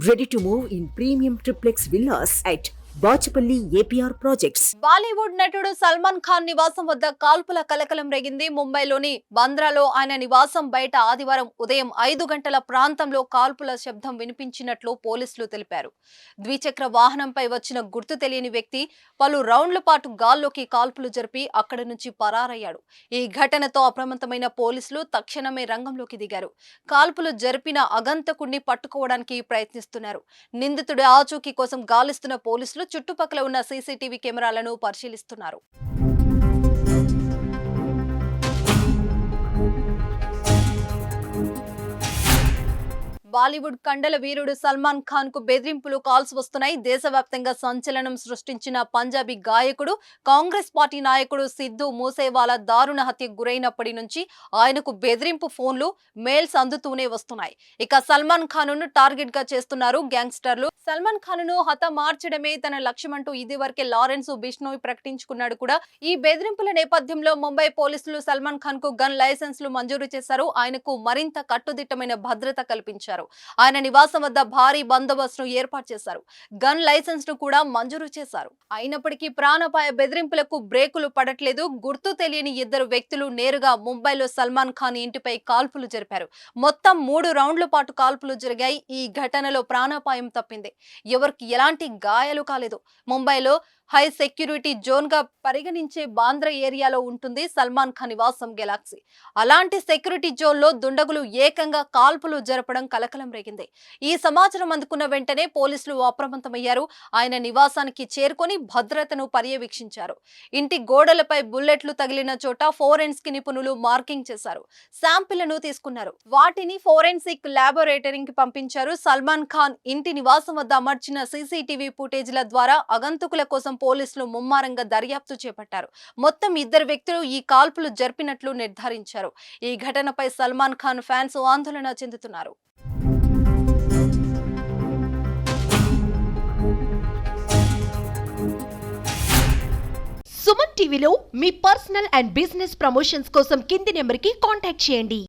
Ready to move in premium triplex villas at Bachapalli APR Projects. Bollywood నటుడు సల్మాన్ ఖాన్ నివాసం వద్ద కాల్పుల కలకలం రేగింది. ముంబైలోని బంద్రాలో ఆయన నివాసం బయట ఆదివారం ఉదయం 5 గంటల ప్రాంతంలో కాల్పుల శబ్దం వినిపించినట్లు పోలీసులు తెలిపారు. ద్విచక్ర వాహనంపై వచ్చిన గుర్తు తెలియని వ్యక్తి పలు రౌండ్ల పాటు గాల్లోకి కాల్పులు జరిపి అక్కడి నుంచి పరారయ్యాడు. ఈ ఘటనతో అప్రమత్తమైన పోలీసులు తక్షణమే రంగంలోకి దిగారు. కాల్పులు జరిపిన అగంతకుడిని పట్టుకోవడానికి ప్రయత్నిస్తున్నారు. నిందితుడి ఆచూకీ కోసం గాలిస్తున్న పోలీసులు చుట్టుపక్కల ఉన్న సీసీటీవీ కెమెరాలను పరిశీలిస్తున్నారు. బాలీవుడ్ కండల వీరుడు సల్మాన్ ఖాన్ కు బెదిరింపులు కాల్స్ వస్తున్నాయి. దేశవ్యాప్తంగా సంచలనం సృష్టించిన పంజాబీ గాయకుడు, కాంగ్రెస్ పార్టీ నాయకుడు సిద్ధు మూసేవాలా దారుణ హత్యకు గురైనప్పటి నుంచి ఆయనకు బెదిరింపు ఫోన్లు, మెయిల్స్ అందుతూనే వస్తున్నాయి. ఇక సల్మాన్ ఖాన్ ను టార్గెట్ గా చేస్తున్నారు గ్యాంగ్స్టర్లు. సల్మాన్ ఖాన్ ను హతమార్చడమే తన లక్ష్యమంటూ ఇదివరకే లారెన్స్ బిష్నోయ్ ప్రకటించుకున్నాడు కూడా. ఈ బెదిరింపుల నేపథ్యంలో ముంబై పోలీసులు సల్మాన్ ఖాన్ కు గన్ లైసెన్స్లు మంజూరు చేశారు. ఆయనకు మరింత కట్టుదిట్టమైన భద్రత కల్పించారు. ఆయన నివాసం వద్ద భారీ బందోబస్తును ఏర్పాటు చేశారు. గన్ లైసెన్స్ ను కూడా మంజూరు చేశారు. అయినప్పటికీ ప్రాణాపాయ బెదిరింపులకు బ్రేకులు పడట్లేదు. గుర్తు తెలియని ఇద్దరు వ్యక్తులు నేరుగా ముంబైలో సల్మాన్ ఖాన్ ఇంటిపై కాల్పులు జరిపారు. మొత్తం 3 రౌండ్ల పాటు కాల్పులు జరిగాయి. ఈ ఘటనలో ప్రాణాపాయం తప్పింది. ఎవరికి ఎలాంటి గాయాలు కాలేదు. ముంబైలో హై సెక్యూరిటీ జోన్ గా పరిగణించే బాంద్రా ఏరియాలో ఉంటుంది సల్మాన్ ఖాన్ నివాసం గెలాక్సీ. అలాంటి సెక్యూరిటీ జోన్ లో దుండగులు ఏకంగా కాల్పులు జరపడం కలకలం రేగింది. ఈ సమాచారం అందుకున్న వెంటనే పోలీసులు అప్రమత్తమయ్యారు. ఆయన నివాసానికి చేరుకొని భద్రతను పర్యవేక్షించారు. ఇంటి గోడలపై బుల్లెట్లు తగిలిన చోట ఫోరెన్సిక్ నిపుణులు మార్కింగ్ చేశారు. శాంపిళ్లను తీసుకున్నారు. వాటిని ఫోరెన్సిక్ ల్యాబొరేటరీకి పంపించారు. సల్మాన్ ఖాన్ ఇంటి నివాసం వద్ద అమర్చిన సీసీటీవీ ఫుటేజ్ల ద్వారా అగంతకుల కోసం పోలీసులు ముమ్మరంగా దర్యాప్తు చేపట్టారు. మొత్తం 2 వ్యక్తులు ఈ కాల్పులు జరిపినట్లు నిర్ధారించారు. ఈ ఘటనపై సల్మాన్ ఖాన్ ఫ్యాన్స్ ఆందోళన చెందుతున్నారు. సుమన్ టీవీలో మీ పర్సనల్ అండ్ బిజినెస్ ప్రమోషన్స్ కోసం కింది నెంబర్కి కాంటాక్ట్ చేయండి.